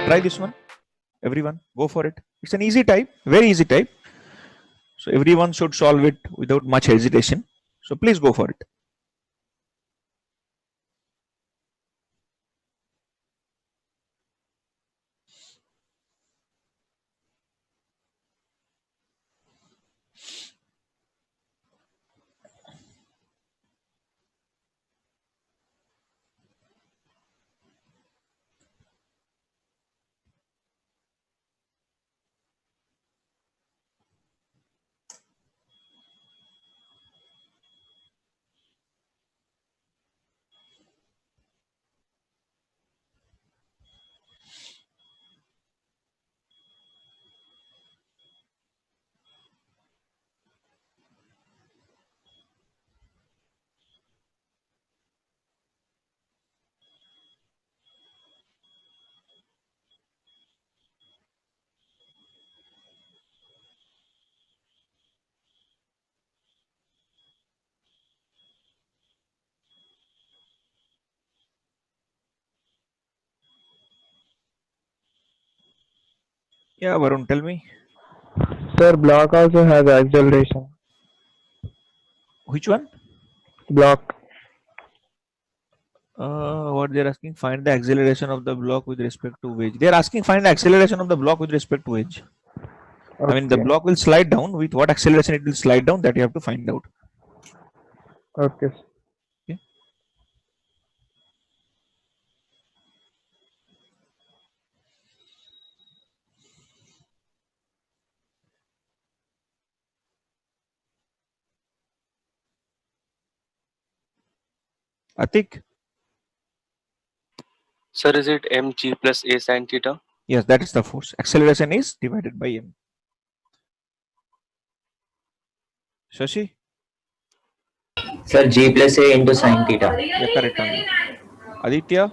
Try this one. Everyone, go for it. It's an easy type, very easy type. So everyone should solve it without much hesitation. So please go for it. Yeah, Varun, tell me. Sir, block also has acceleration. Which one? Block. What they're asking, find the acceleration of the block with respect to wedge. They're asking find the acceleration of the block with respect to wedge. I mean, the Okay. block will slide down. With what acceleration it will slide down, that you have to find out. Okay. Okay. Atik? Sir, is it mg plus a sin theta? Yes, that is the force. Acceleration is divided by m. Shashi? Sir, G plus A into sin theta. Yeah, correct only. Aditya?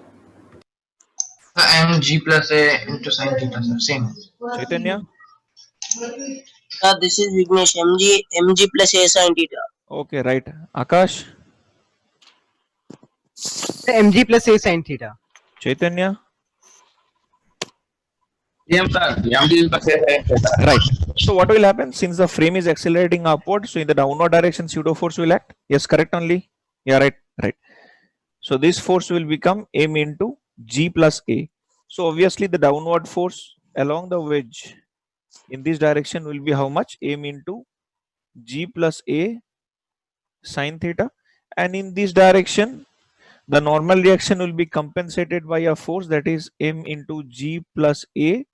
mg plus a into sin theta, sir. Same. Chaitanya? This is Vignesh. Mg plus a sin theta. Okay, right. Akash? mg plus a sin theta. Chaitanya? Same, sir. mg plus a sin theta. Right. So what will happen? Since the frame is accelerating upward, so in the downward direction, pseudo force will act. Yes, correct only. Yeah, right. Right. So this force will become m into g plus a. So obviously the downward force along the wedge in this direction will be how much? M into g plus a sin theta. And in this direction, the normal reaction will be compensated by a force that is m into g plus a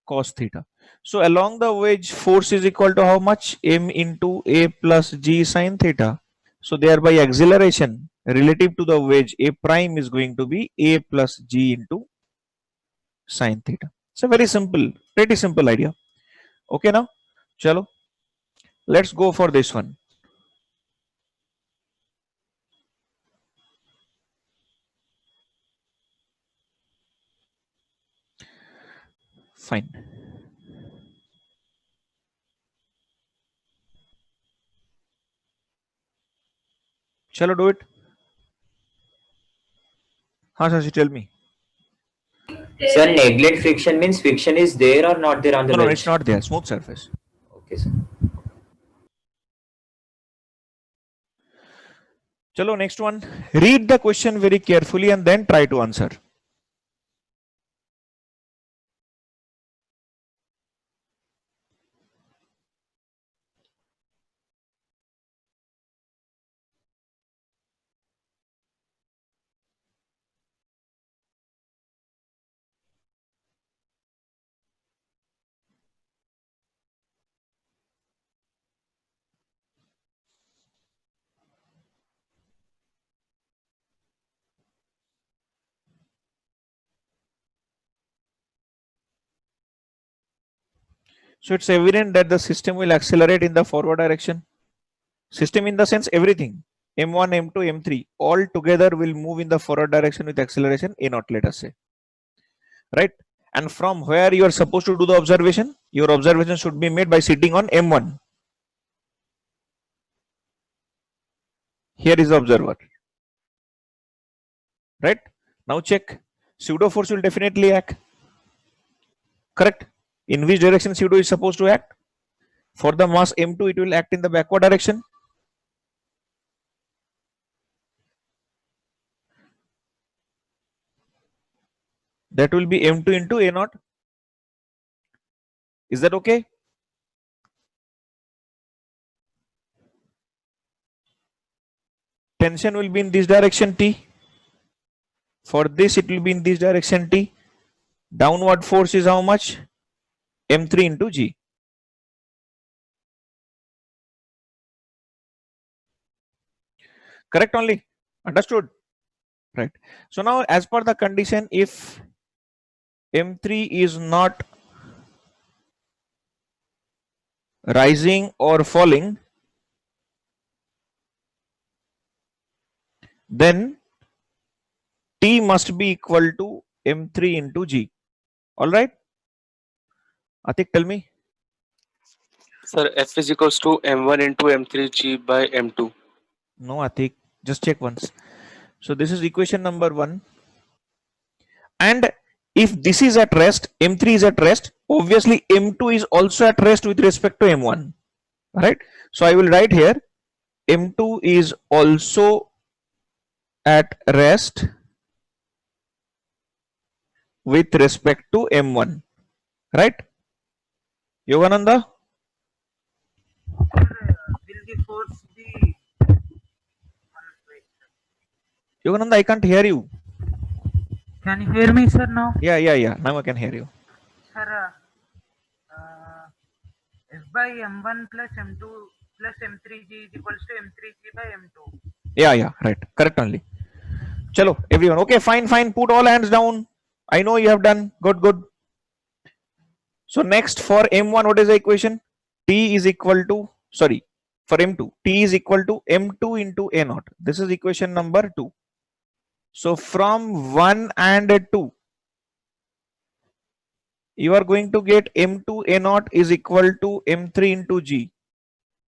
cos theta. So along the wedge, force is equal to how much? M into a plus g sin theta. So thereby acceleration relative to the wedge a prime is going to be a plus g into sin theta. It's a very simple, pretty simple idea. Okay now, chalo, let's go for this one. Fine. Chalo, do it. Haan, Shashi, tell me. Sir, neglect friction means friction is there or not there on the No, wedge? it's not there. Smooth surface. Okay, sir. Chalo, next one. Read the question very carefully and then try to answer. So it's evident that the system will accelerate in the forward direction. System in the sense everything. M1, M2, M3 all together will move in the forward direction with acceleration A0, let us say. Right? And from where you are supposed to do the observation? Your observation should be made by sitting on M1. Here is the observer. Right? Now check. Pseudo force will definitely act. Correct? In which direction pseudo is supposed to act? For the mass m2, it will act in the backward direction. That will be m2 into a naught. Is that okay? Tension will be in this direction T. For this, it will be in this direction T. Downward force is how much? M3 into G. Correct only? Understood? Right. So now, as per the condition, if M3 is not rising or falling, then T must be equal to M3 into G. All right? Atik, tell me. Sir, F is equals to M1 into M3G by M2. No, Atik, just check once. So this is equation number 1. And if this is at rest, M3 is at rest, obviously M2 is also at rest with respect to M1. Right? So I will write here M2 is also at rest with respect to M1. Right? Yogananda? Will the force be? Yogananda, I can't hear you. Can you hear me, sir? Now, Yeah. Now I can hear you. sir. F by M1 plus M2 plus M3G is equals to M3G by M2. Yeah, right. Correct only. Chalo, everyone. Okay, fine. Put all hands down. I know you have done. Good. So next for M1, what is the equation? T is equal to, sorry, for M2, T is equal to M2 into A naught. This is equation number 2. So from 1 and 2, you are going to get M2 A naught is equal to M3 into G.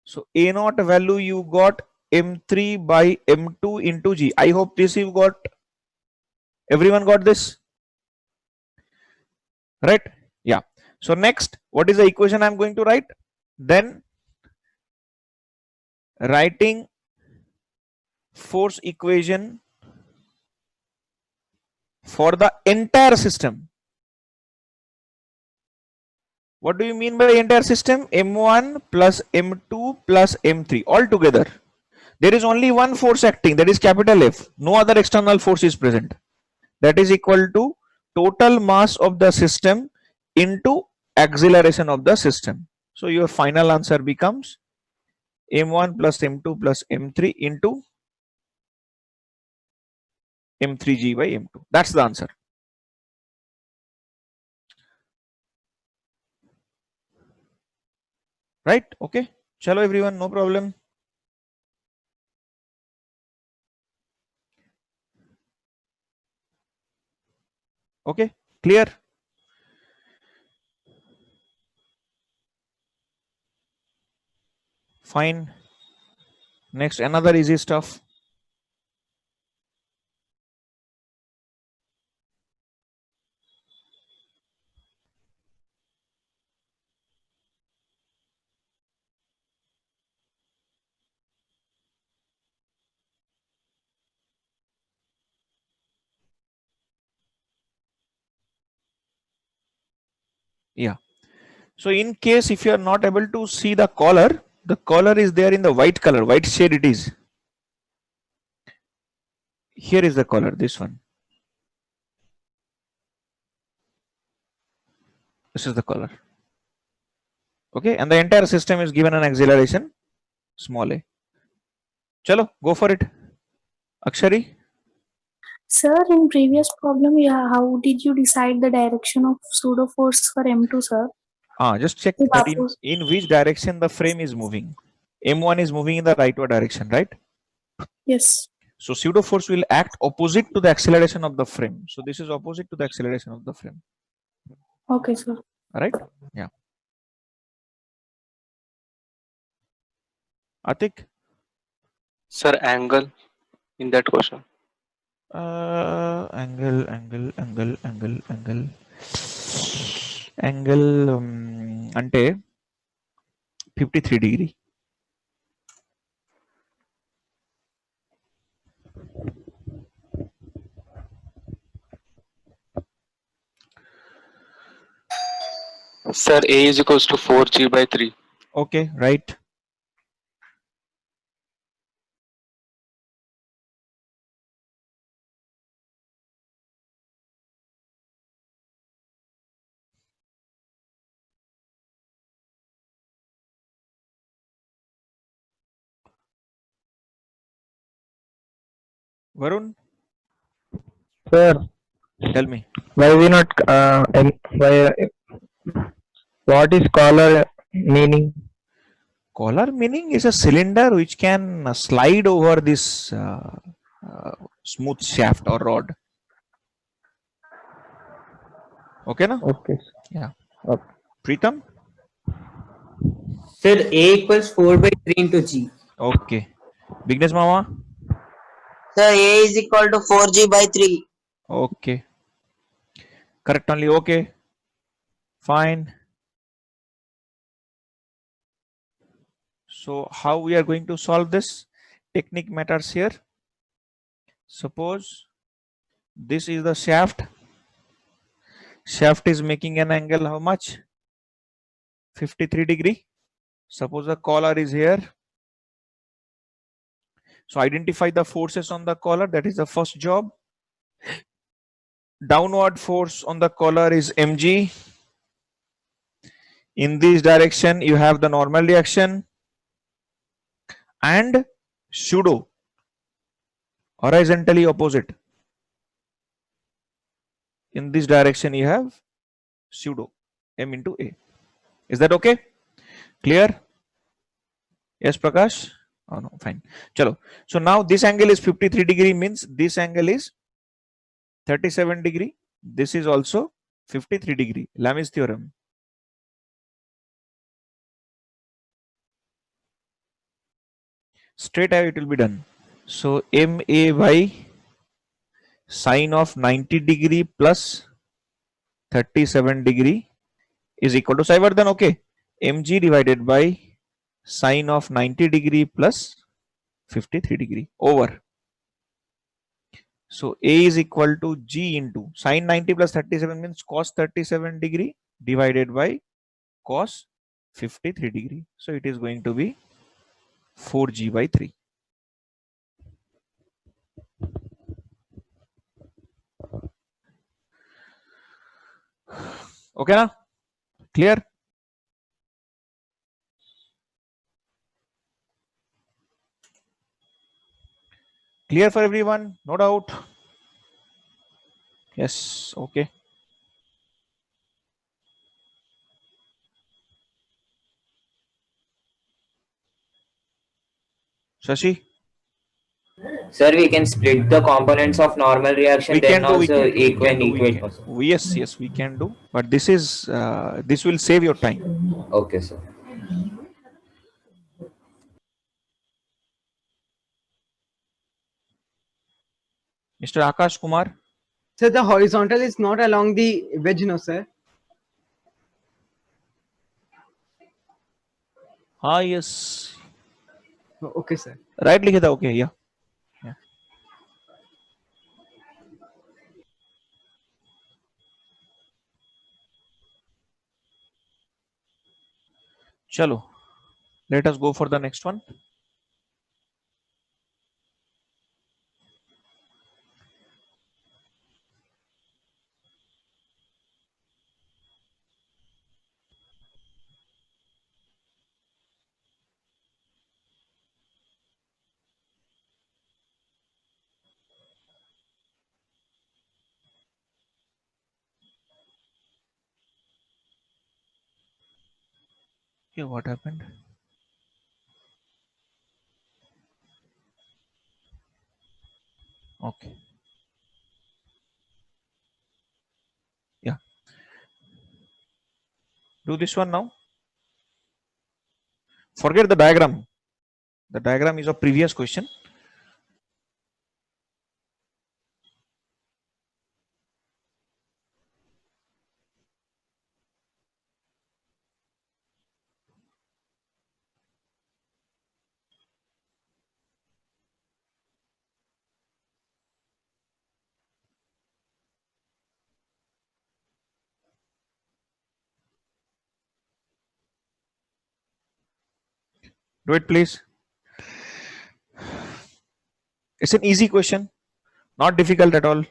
So A naught value you got M3 by M2 into G. I hope this you got. Everyone got this? Right? Yeah. So next, what is the equation I'm going to write? Then writing force equation for the entire system. What do you mean by entire system? M1 plus M2 plus M3 all together. There is only one force acting, that is capital F. No other external force is present. That is equal to total mass of the system into acceleration of the system. So your final answer becomes M1 plus M2 plus M3 into M3G by M2. That's the answer. Right? Okay. Chalo everyone, no problem. Okay, clear? Fine. Next, another easy stuff. Yeah. So in case if you are not able to see the collar is there in the white color, white shade it is. Here is the collar, this one. This is the collar. Okay, and the entire system is given an acceleration small a. Chalo, go for it. Akshari? Sir, in previous problem, yeah, how did you decide the direction of pseudo force for M2, sir? Just check The that force. in which direction the frame is moving. M1 is moving in the rightward direction, right? Yes. So pseudo force will act opposite to the acceleration of the frame. So this is opposite to the acceleration of the frame. Okay, sir. Right? Yeah. Atik? Sir, angle in that question. Angle. Angle అంటే 53 degree. Sir, A is equals to 4G by 3. Okay right. Varun, Sir, tell me. why we not why what is collar meaning? Collar meaning is a cylinder which can slide over this smooth shaft or rod. Okay, na? Okay. Yeah. Okay. Preetham? Sir, A equals 4 by 3 into G. Okay. Bignes Mama? Sir, A is equal to 4G by 3. Okay. Correct only. Okay. Fine. So how we are going to solve this? Technique matters here. Suppose this is the shaft. Shaft is making an angle how much? 53 degree. Suppose the collar is here. So identify the forces on the collar. That is the first job. Downward force on the collar is mg. In this direction you have the normal reaction and pseudo horizontally opposite. In this direction you have pseudo m into a. Is that okay? Clear? Yes, Prakash? Oh no, fine. Chalo. So now this angle is 53 degree, means this angle is 37 degree. This is also 53 degree. Lamis theorem. Straight away it will be done. So MA by sine of 90 degree plus 37 degree is equal to Saivardhan. Okay. MG divided by sine of 90 degree plus 53 degree over. So A is equal to G into sine 90 plus 37 means cos 37 degree divided by cos 53 degree. So it is going to be 4G by 3. Okay, na? Clear? Clear for everyone? No doubt? Yes, okay. Shashi? Sir, we can split the components of normal reaction, We then can do, we also can do, we equal can do, we equate can. also. Yes, we can do. But this is, this will save your time. Okay, sir. Mr. Akash Kumar? Sir, the horizontal is not along the wedge, no, sir. Ah, yes. Okay, sir. Right, लिखे था, okay, yeah. Chalo, let us go for the next one. Okay, what happened? Okay. Yeah. Do this one now. Forget the diagram. The diagram is a previous question. Do it, please. It's an easy question, not difficult at all.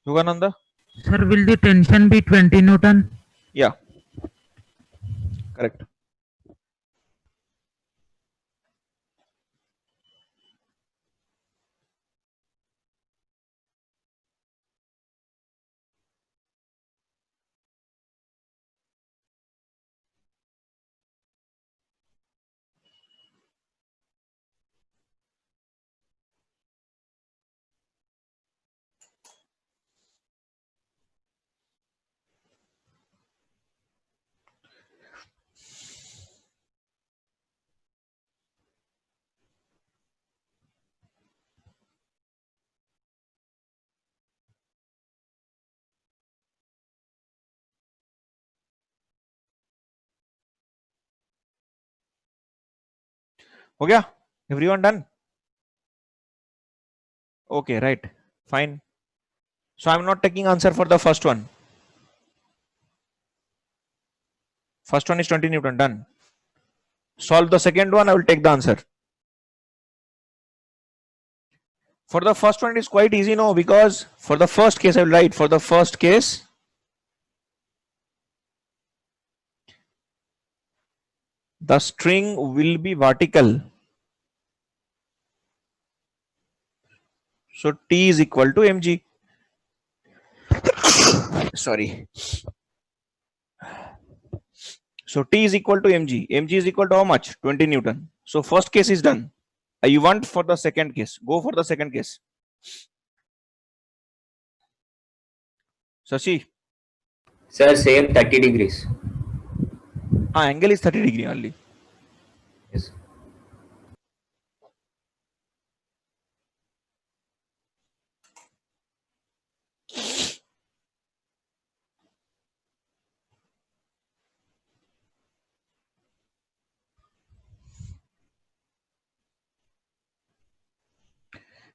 Yogananda? Sir, will the tension be 20 Newton? Yeah, correct. हो गया? Everyone done? Okay, right. Fine. So I'm not taking answer for the first one. First one is 20 Newton. Done. Solve the second one. I will take the answer. For the first one, it is quite easy, no, because for the first case, I will write for the first case. The string will be vertical. So T is equal to mg. Sorry. So T is equal to mg. mg is equal to how much? 20 Newton. So first case is done. You want for the second case. Go for the second case. Sashi. Sir, same 30 degrees. Angle is 30 degree only. Yes.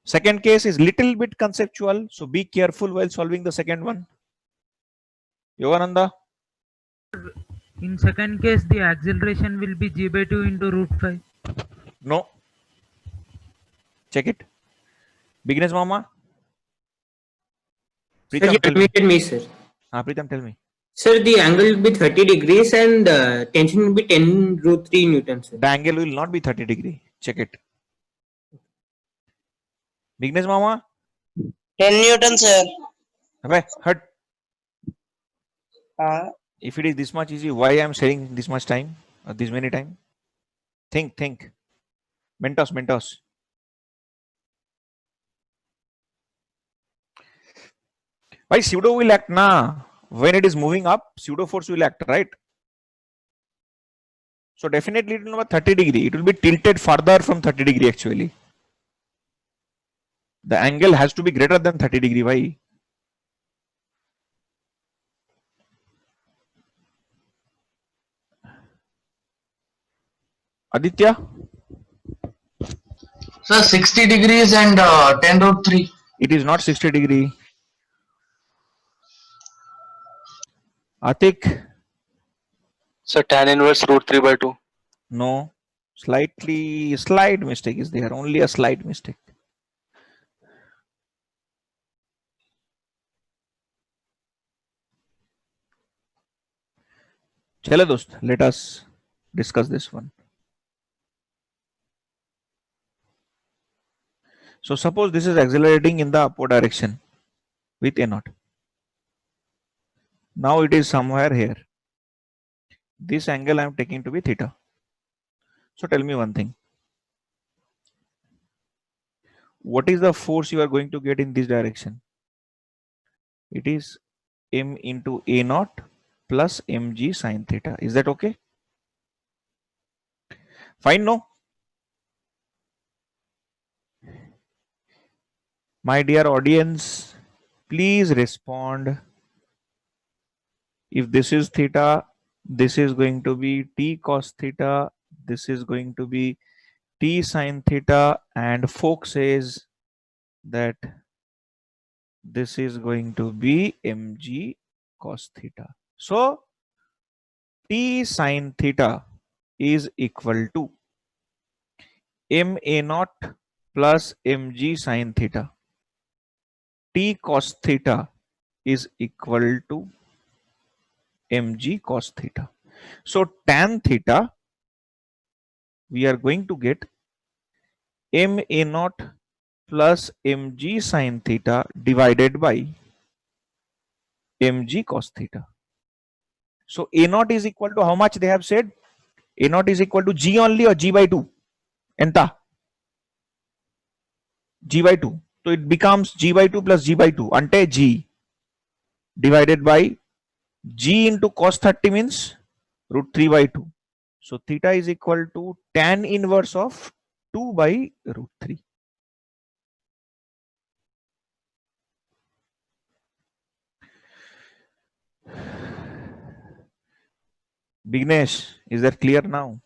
Second case is little bit conceptual. So be careful while solving the second one. Yogananda. In second case, the acceleration will be g by 2 into root 5. No. Check it. Beginners Mama. Sir, Pritam, you tell me. unmuted me, sir. Pritam, tell me. Sir, the angle will be 30 degrees and tension will be 10 root 3 Newton, sir. The angle will not be 30 degree. Check it. Beginners Mama. 10 Newton, sir. Okay, hurt. Uh, If it is this much easy, why I am saying this much time or this many time? Think. Mentos. Why pseudo will act na? When it is moving up, pseudo force will act, right? So definitely it will not be 30 degree. It will be tilted further from 30 degree actually. The angle has to be greater than 30 degree. Why? Aditya? Sir, 60 degrees and 10 root 3. It is not 60 degree. Atik? So tan inverse root 3 by 2. No. Slight mistake is there. Only a slight mistake. Chalo dost, let us discuss this one. So suppose this is accelerating in the upward direction with a naught. Now it is somewhere here. This angle I am taking to be theta. So tell me one thing. What is the force you are going to get in this direction? It is m into a naught plus mg sine theta. Is that okay? Fine, no? My dear audience, please respond. if this is theta, this is going to be t cos theta, this is going to be t sin theta, and Folk says that this is going to be mg cos theta. So t sin theta is equal to ma naught plus mg sin theta. T cos theta is equal to mg cos theta. So tan theta, we are going to get ma naught plus mg sin theta divided by mg cos theta. So a naught is equal to how much they have said? A naught is equal to g only or g by 2? Enta? G by 2. So it becomes g by 2 plus g by 2. Ante g divided by g into cos 30 means root 3 by 2. So theta is equal to tan inverse of 2 by root 3. Bignesh, is that clear now?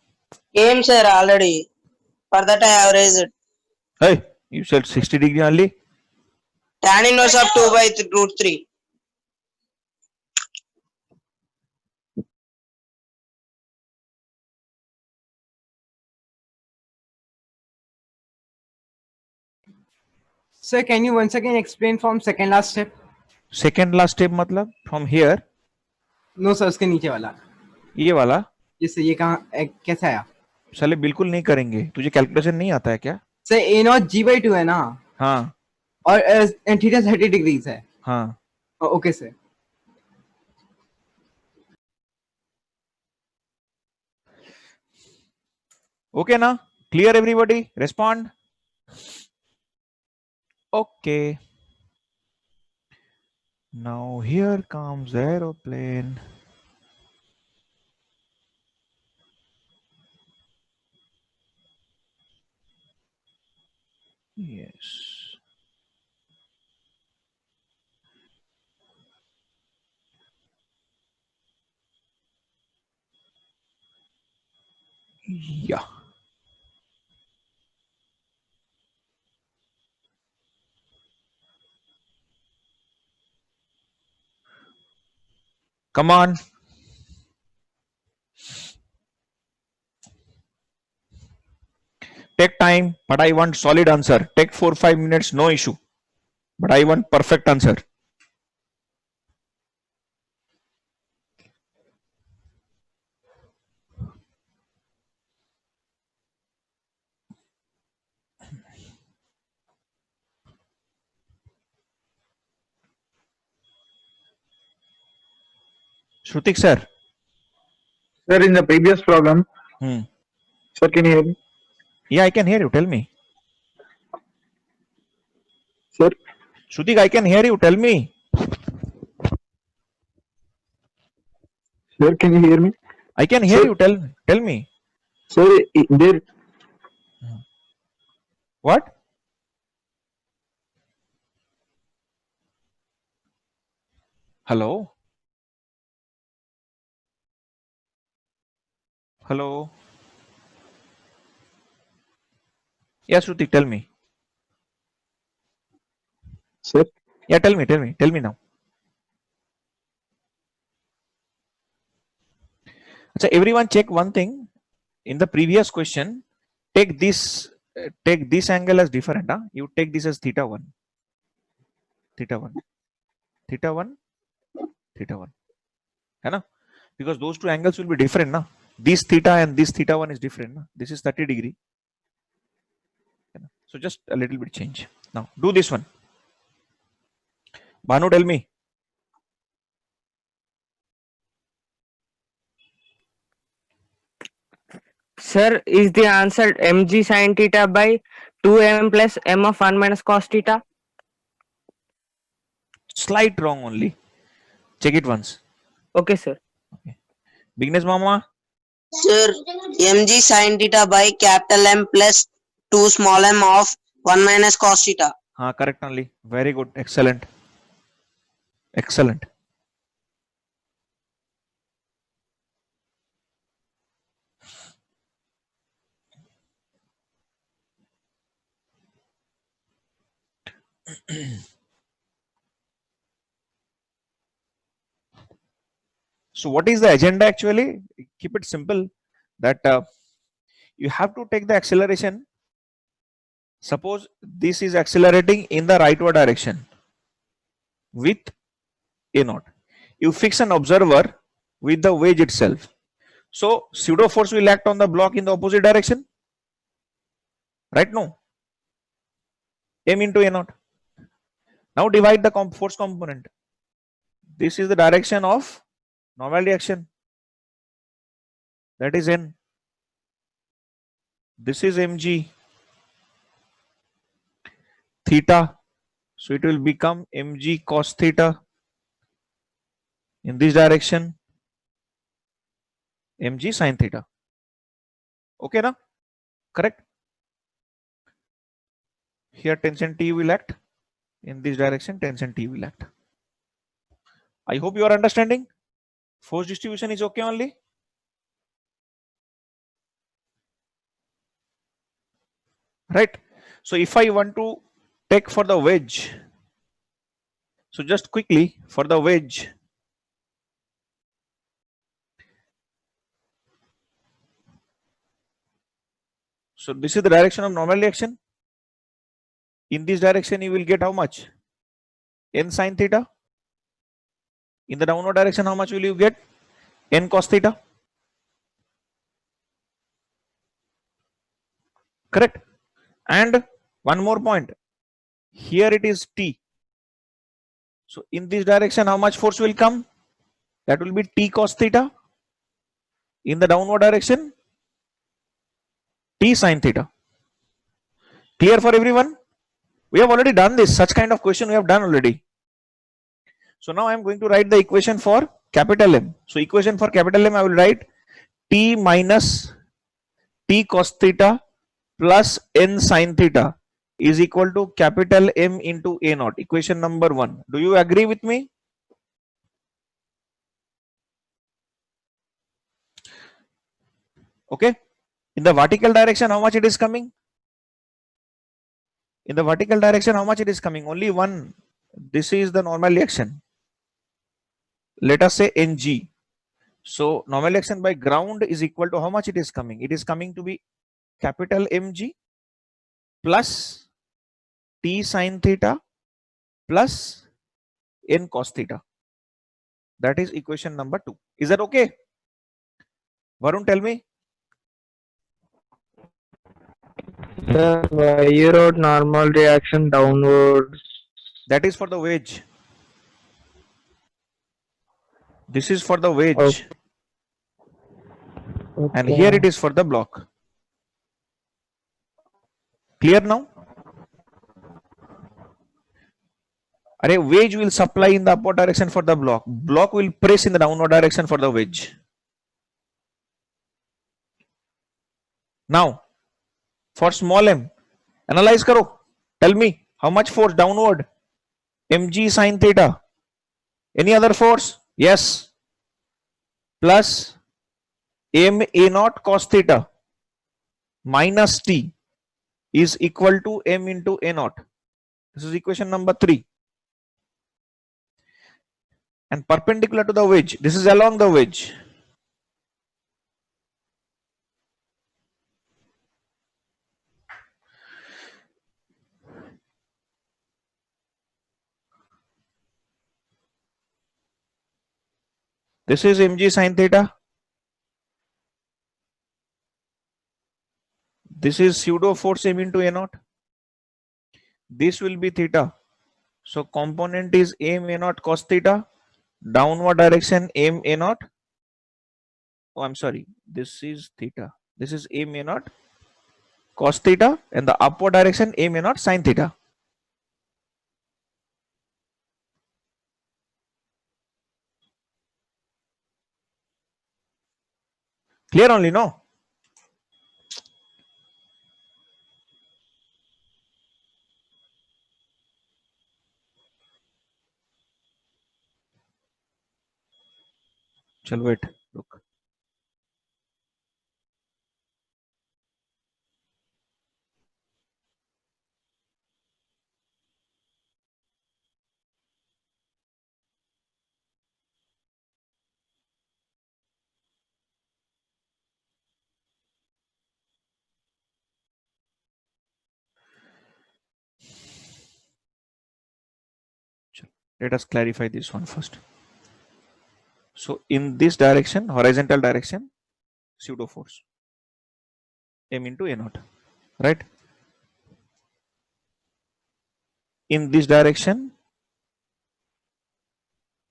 Came, sir, already. For that I average it. Hey, you said 60 degree only? Tan inverse of 2 by root 3. Sir, can you once again explain from second last step? Second last step मतलब from here, No sir, उसके नीचे वाला. ये वाला जैसे ये कहाँ कैसे आया? साले बिल्कुल नहीं करेंगे. तुझे कैलकुलेशन नहीं आता है क्या? Sir a not g by 2 है ना? हाँ और थीटा 30 डिग्रीज है. हाँ. Okay sir. Okay ना? Clear everybody? Respond. Okay. Now here comes aeroplane. Yes. Yeah. Come on. Take time, but I want solid answer. Take 4-5 minutes, no issue. But I want perfect answer. Shrutik sir. Sir, in the previous problem, sir, can you hear me? Yeah, I can hear you. Tell me. Sir, Shrutik, I can hear you. Tell me. sir, can you hear me? I can hear Sir. you. Tell me. Sir, there. What? Hello? Hello? Yeah, Shrutik, tell me. Sir, Yeah, tell me now. So everyone check one thing. In the previous question, take this angle as different. Huh? You take this as theta 1. Theta 1. Theta 1. Theta 1. है ना? Because those two angles will be different. Na? This theta and this theta 1 is different. Na? This is 30 degree. So just a little bit change. Now do this one. Bhanu, tell me. Sir, is the answer mg sin theta by 2m plus m of 1 minus cos theta? Slight wrong only. Check it once. Okay, sir. Okay. Bignesh Mama. Sir, mg sin theta by capital M plus 2 small m of 1 minus cos theta. हाँ, correct only. Very good. Excellent. Excellent. So what is the agenda actually? Keep it simple that you have to take the acceleration. Suppose this is accelerating in the rightward direction with a naught. You fix an observer with the wedge itself. So pseudo force will act on the block in the opposite direction. Right? No. M into a naught. Now divide the force component. This is the direction of normal reaction. That is N. This is mg theta. So it will become mg cos theta in this direction, mg sin theta. Okay, na? Correct? Here tension T will act. In this direction, tension T will act. I hope you are understanding. Force distribution is okay only. Right? So if I want to take for the wedge, so just quickly for the wedge, so this is the direction of normal reaction. In this direction, you will get how much? N sin theta. In the downward direction, how much will you get? N cos theta. Correct? And one more point. Here it is T. So in this direction, how much force will come? That will be T cos theta. In the downward direction, T sin theta. Clear for everyone? We have already done this. Such kind of question we have done already. So now I am going to write the equation for capital M. So equation for capital M, I will write T minus T cos theta plus N sin theta is equal to capital M into A naught. Equation number 1. Do you agree with me? Okay. In the vertical direction, how much it is coming? In the vertical direction, how much it is coming? Only one. This is the normal reaction. Let us say Ng. So normal reaction by ground is equal to how much it is coming? It is coming to be capital Mg plus T sin theta plus N cos theta. That is equation number 2. Is that okay? Varun, tell me. Sir, why you wrote normal reaction downwards? That is for the wedge. This is for the wedge. Okay. And here it is for the block. Clear now? Array wedge will supply in the upward direction for the block. Block will press in the downward direction for the wedge. Now, for small m, analyze karo. Tell me how much force downward? Mg sin theta. Any other force? Yes. Plus m a naught cos theta minus t is equal to m into a naught. This is equation number 3. And perpendicular to the wedge, this is along the wedge. This is mg sin theta. This is pseudo force m into a naught. This will be theta. So component is m a naught cos theta. Downward direction m a naught. Oh, I'm sorry. This is theta. This is m a naught cos theta, and the upward direction m a naught sin theta. Clear only, no? Shall wait. Look. Let us clarify this one first. So in this direction, horizontal direction, pseudo force m into a naught, right? In this direction,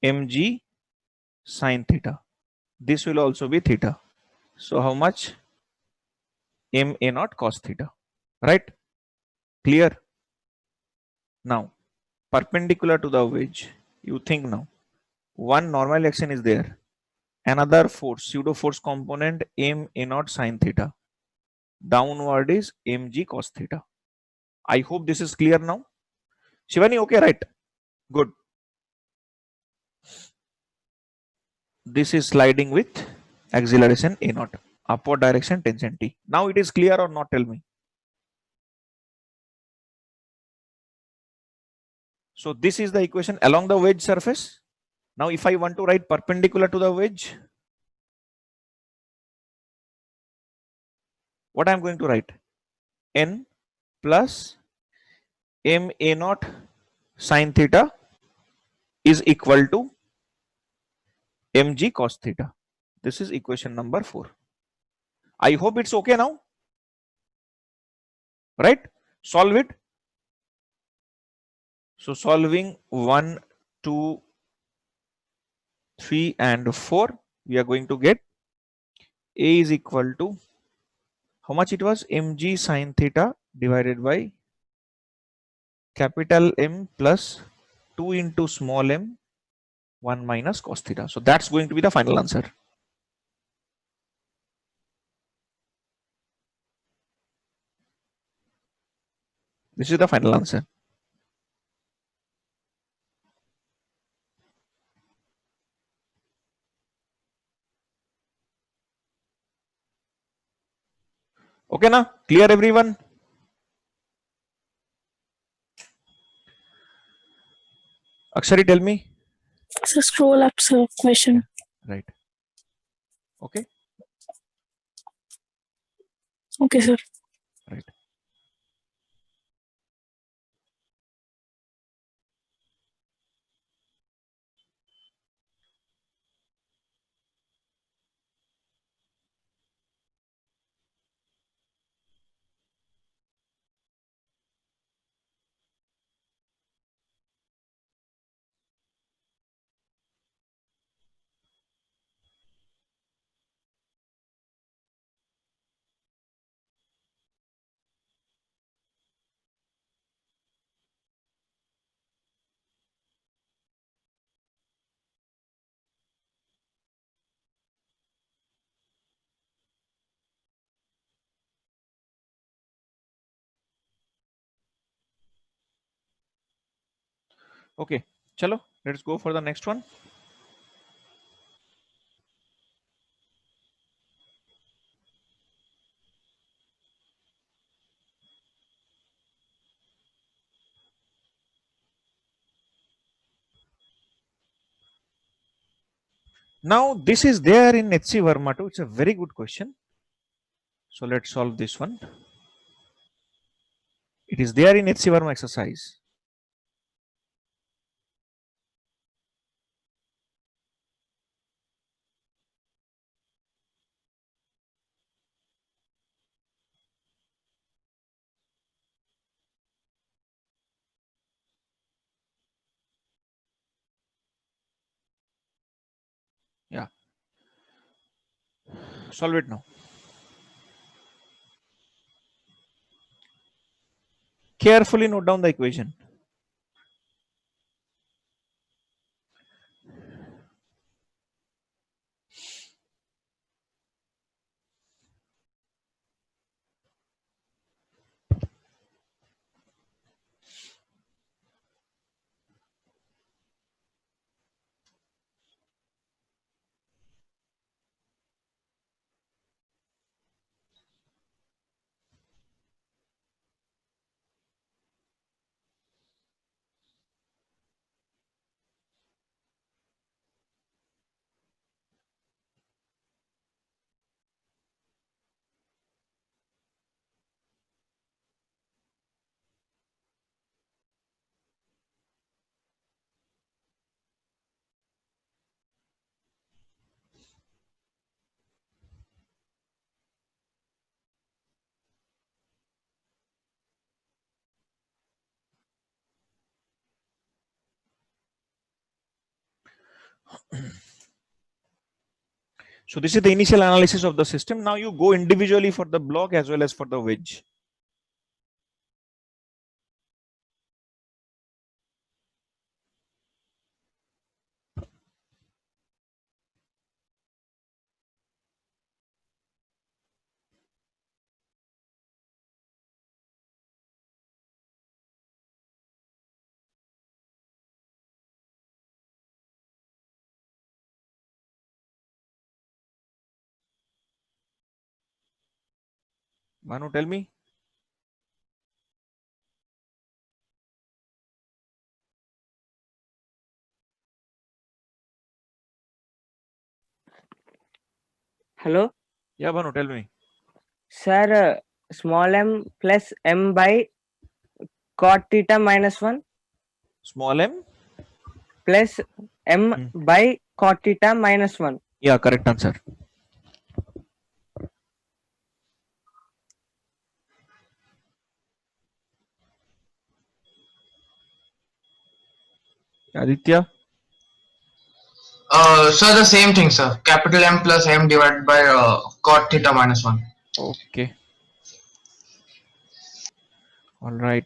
mg sine theta. This will also be theta. So how much? M a naught cos theta, right? Clear? Now, perpendicular to the wedge, you think now, one normal action is there, another force, pseudo force component m a naught sine theta. Downward is mg cos theta. I hope this is clear now. Shivani, okay, right? Good. This is sliding with acceleration a naught, upward direction tension T. Now it is clear or not? Tell me. So this is the equation along the wedge surface. Now if I want to write perpendicular to the wedge, what I am going to write? N plus m a naught sine theta is equal to mg cos theta. This is equation number 4. I hope it's okay now. Right? Solve it. So solving 1, 2, 3 and 4, we are going to get a is equal to, how much it was? Mg sine theta divided by capital M plus 2 into small m 1 minus cos theta. So that's going to be the final answer. This is the final answer. Okay, now clear everyone? Akshari, tell me. So scroll up, sir. Question. Right. Okay. Okay, sir. Right. Okay. Chalo, let's go for the next one. Now this is there in HC Verma too. It's a very good question. So let's solve this one. It is there in HC Verma exercise. Yeah. Solve it now. Carefully note down the equation. So this is the initial analysis of the system. Now you go individually for the block as well as for the wedge. Manu, tell me. Hello, Yeah, Manu, tell me. sir. Small m plus m by cot theta minus 1 Small m. plus m by cot theta minus 1. Yeah, correct answer. Aditya. Sir, the same thing, sir. Capital M plus M divided by cot theta minus 1. Okay. All right.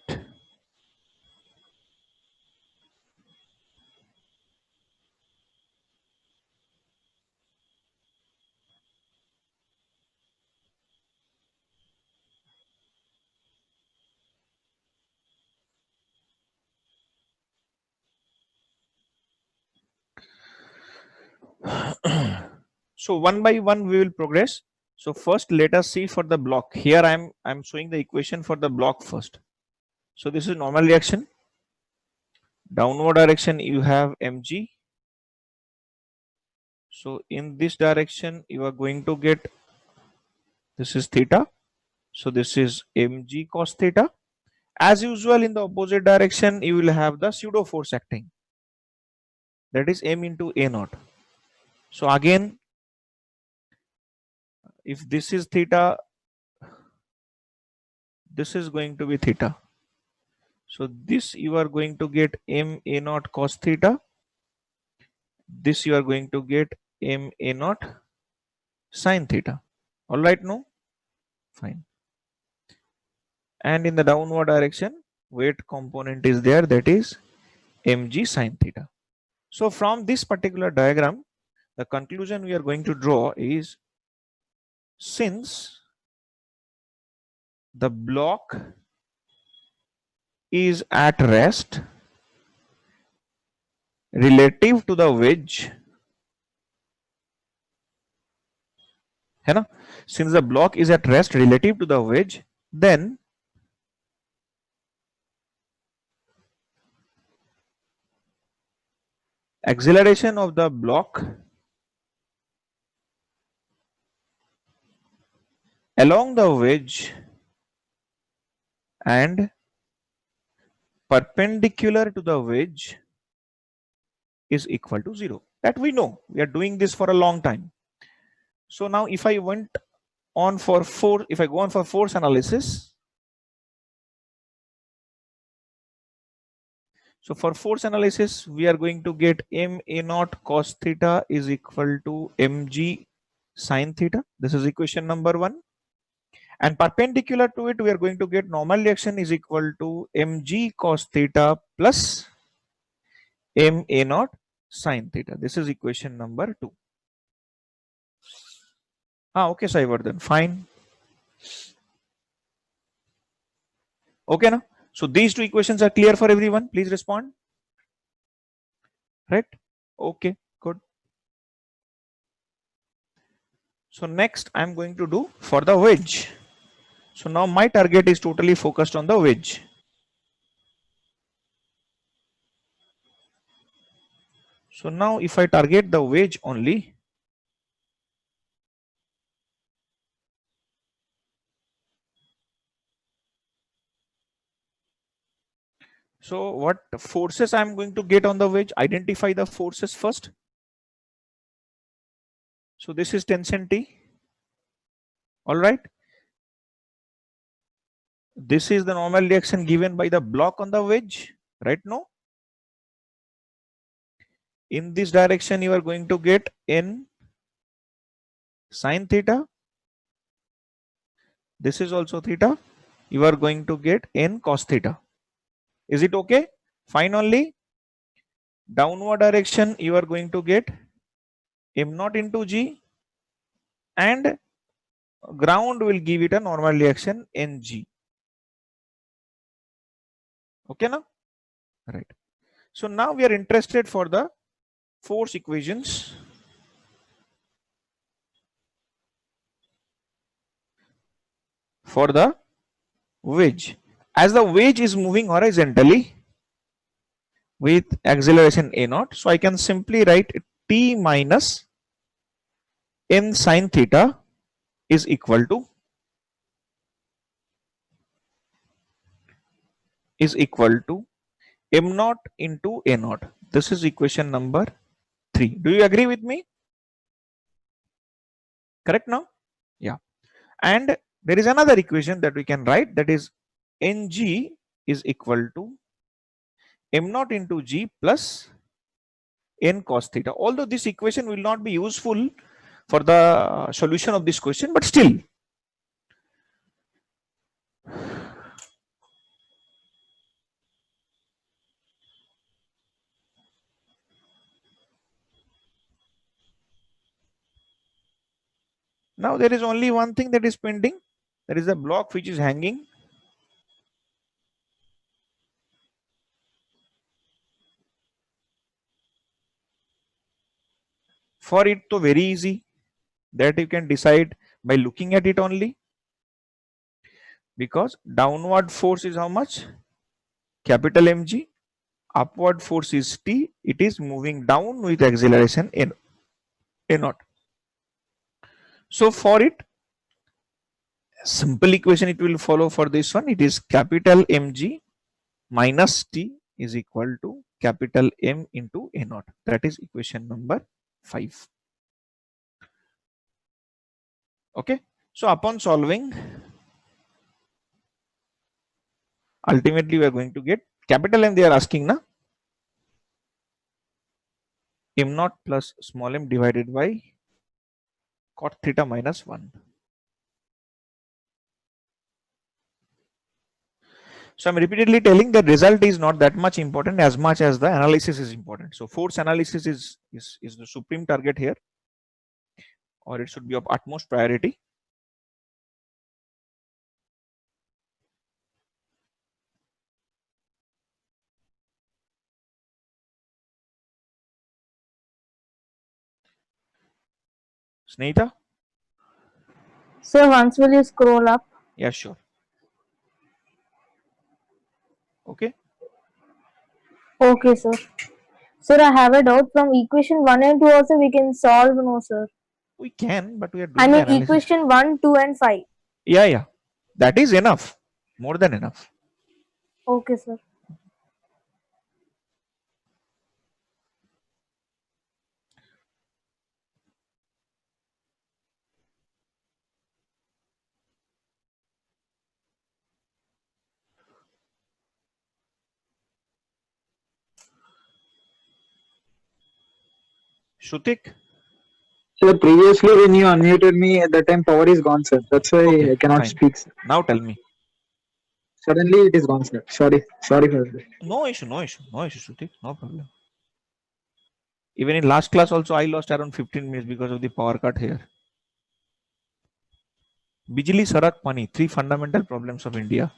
So one by one we will progress. So first let us see for the block. Here I'm showing the equation for the block first. So this is normal reaction. Downward direction you have mg. So in this direction you are going to get, this is theta. So this is mg cos theta. As usual in the opposite direction you will have the pseudo force acting. That is m into a naught. So again, if this is theta, this is going to be theta. So this you are going to get m a naught cos theta. This you are going to get m a naught sin theta. All right, no? Fine. And in the downward direction, weight component is there, that is mg sin theta. So from this particular diagram, the conclusion we are going to draw is, since the block is at rest relative to the wedge, है ना? Since the block is at rest relative to the wedge, then acceleration of the block along the wedge and perpendicular to the wedge is equal to 0. That we know. We are doing this for a long time. So now if I went on for if I go on for force analysis, so for force analysis, we are going to get m a naught cos theta is equal to mg sin theta. This is equation number 1. And perpendicular to it, we are going to get normal reaction is equal to mg cos theta plus m a naught sin theta. This is equation number 2. Okay, Saivardhan, fine. Okay, now. So these two equations are clear for everyone. Please respond. Right? Okay, good. So next I'm going to do for the wedge. So now my target is totally focused on the wedge. So now if I target the wedge only, so what forces I'm going to get on the wedge? Identify the forces first. So this is tension T. All right. This is the normal reaction given by the block on the wedge, right? No. in this direction you are going to get n sine theta. This is also theta. You are going to get n cos theta. Is it okay? Fine. Only downward direction you are going to get m naught into g, and ground will give it a normal reaction ng. Okay now? Right. So now we are interested for the force equations. For the wedge, as the wedge is moving horizontally with acceleration a naught, so I can simply write t minus n sine theta is equal to m naught into a naught. This is equation number 3. Do you agree with me? Correct now? Yeah. And there is another equation that we can write, that is ng is equal to m naught into g plus n cos theta. Although this equation will not be useful for the solution of this question, but still. Now there is only one thing that is pending. There is a block which is hanging. For it to very easy, that you can decide by looking at it only, because downward force is how much? Capital mg. Upward force is t. It is moving down with acceleration a naught. So for it, simple equation it will follow for this one. It is capital mg minus t is equal to capital M into a naught. That is equation number 5. Okay. So upon solving, ultimately we are going to get capital M. They are asking na, m naught plus small m divided by cot theta minus 1. So I'm repeatedly telling the result is not that much important as much as the analysis is important. So force analysis is the supreme target here, or it should be of utmost priority. Snehita? Sir, once will you scroll up? Yeah, sure. Okay. Okay, sir. Sir, I have a doubt. From equation 1 and 2 also we can solve, no, sir? We can, but we are I doing the mean analysis. equation 1, 2 and 5. Yeah. That is enough. More than enough. Okay, sir. Shrutik? Sir, previously when you unmuted me, at that time power is gone, sir. That's why Okay, I cannot fine. speak, sir. Now tell me. Suddenly it is gone, sir. Sorry for that. No issue, Shrutik. No problem. Even in last class also, I lost around 15 minutes because of the power cut here. Bijli, Sarak, Pani, 3 fundamental problems of India.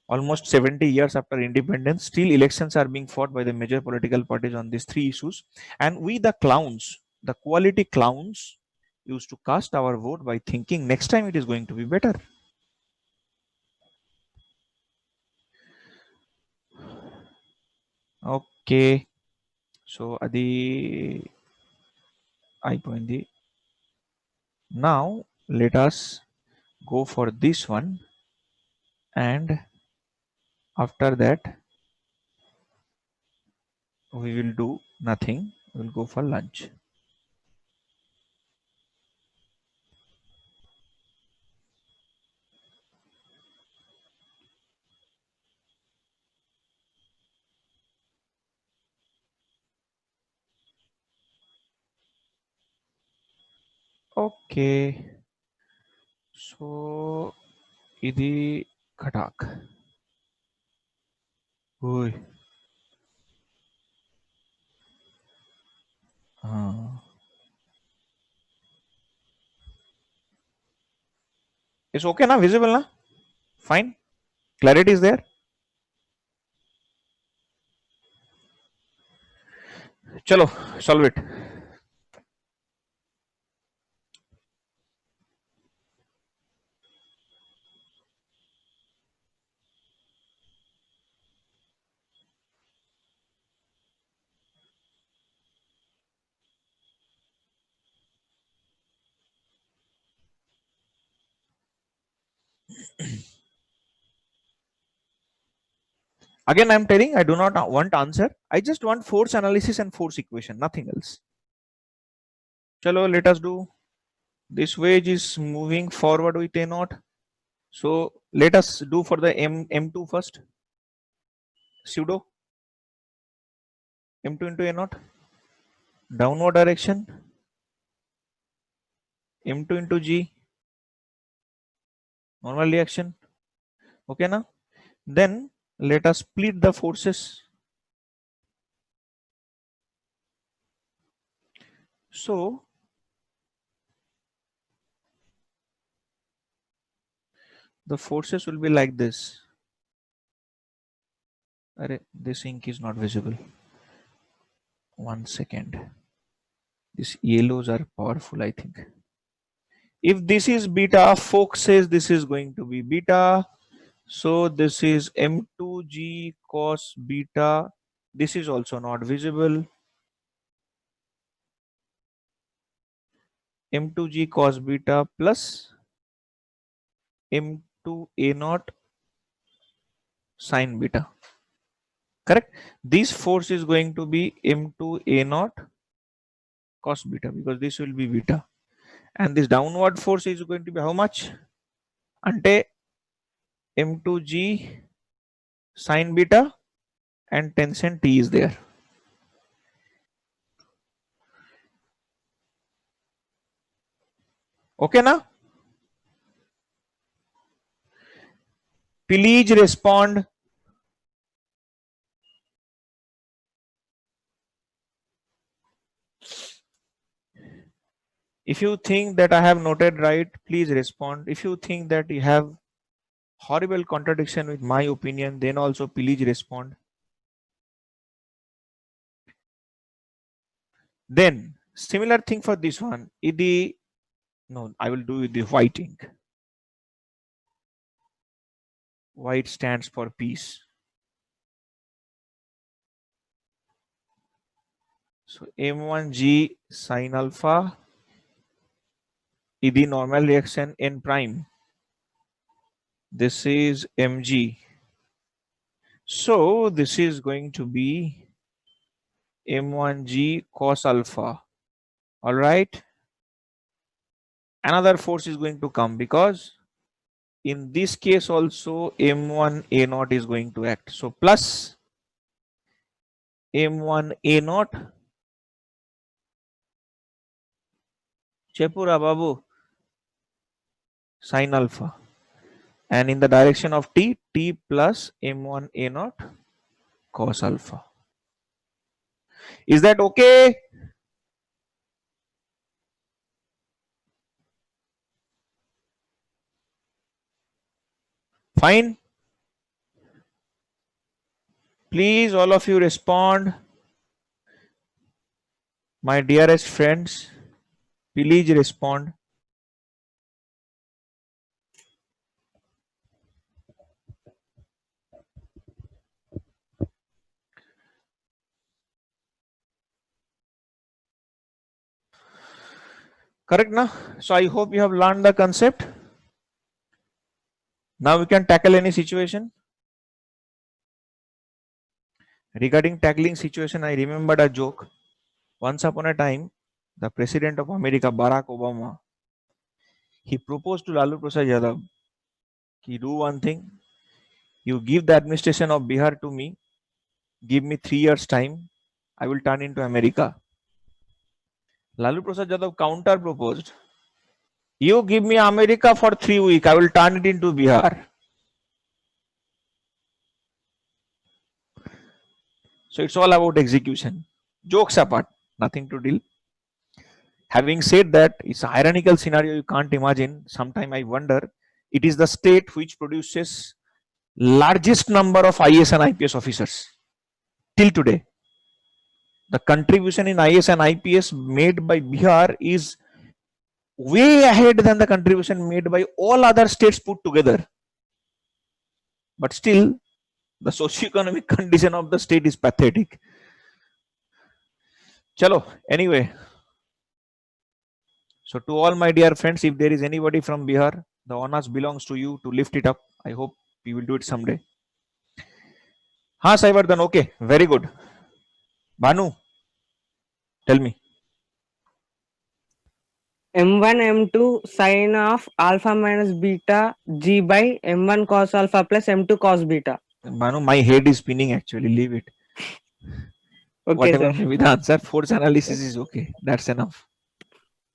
Almost 70 years after independence, still elections are being fought by the major political parties on these 3 issues. And we, the clowns, the quality clowns, used to cast our vote by thinking next time it is going to be better. Okay. So, Adi, I point the. Now, let us go for this one, and after that we will do nothing. We will go for lunch. Okay. So ఇది కటాక్. ఓయ్. It's okay na, visible na? Fine. Clarity is there. Chalo, solve it. Again, I'm telling I do not want answer. I just want force analysis and force equation, nothing else. Chalo, let us do. This wedge is moving forward with A naught. So let us do for the M2 first. Pseudo M2 into A naught. Downward direction. M2 into G. Normal reaction. Okay now. Then let us split the forces. So the forces will be like this. This ink is not visible. 1 second. These yellows are powerful, I think. If this is beta, Fox says this is going to be beta. So this is M2G cos beta. This is also not visible. M2G cos beta plus M2A naught sin beta. Correct? This force is going to be M2A naught cos beta because this will be beta. And this downward force is going to be how much? Ante M2G sin beta and tension T is there. Okay na? Please respond. If you think that I have noted right, please respond. If you think that you have horrible contradiction with my opinion, then also please respond. Then similar thing for this one. No, I will do with the white ink. White stands for peace. So M1G sin alpha is the normal reaction N prime. This is Mg. So this is going to be M1G cos alpha. All right. Another force is going to come because in this case also M1A naught is going to act. So plus M1A naught. Chepura Babu sin alpha. And in the direction of T, T plus M1A naught cos alpha. Is that okay? Fine. Please, all of you respond. My dearest friends, please respond. Correct, na? So I hope you have learned the concept. Now we can tackle any situation. Regarding tackling situation, I remembered a joke. Once upon a time, the President of America, Barack Obama, he proposed to Lalu Prasad Yadav, he do one thing, you give the administration of Bihar to me, give me 3 years time, I will turn into America. Lalu Prasad Yadav counter proposed, You give me America for 3 weeks, I will turn it into Bihar. So it's all about execution. Jokes apart, nothing to deal. Having said that, it's a ironical scenario you can't imagine. Sometime I wonder, it is the state which produces largest number of IAS and IPS officers till today. The contribution in IAS and IPS made by Bihar is way ahead than the contribution made by all other states put together. But still, the socio-economic condition of the state is pathetic. Chalo, anyway. So to all my dear friends, if there is anybody from Bihar, the honors belongs to you to lift it up. I hope we will do it someday. Ha, Saivardhan, okay, very good. Banu, tell me. M1 M2 sin of alpha minus beta G by M1 cos alpha plus M2 cos beta. Banu, my head is spinning actually, leave it. Okay, Whatever sir. may be the answer, force analysis is okay. That's enough.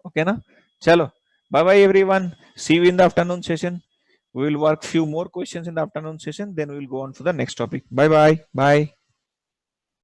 Okay, na? Chalo. Bye bye everyone. See you in the afternoon session. We will work few more questions in the afternoon session. Then we will go on to the next topic. Bye bye. Bye.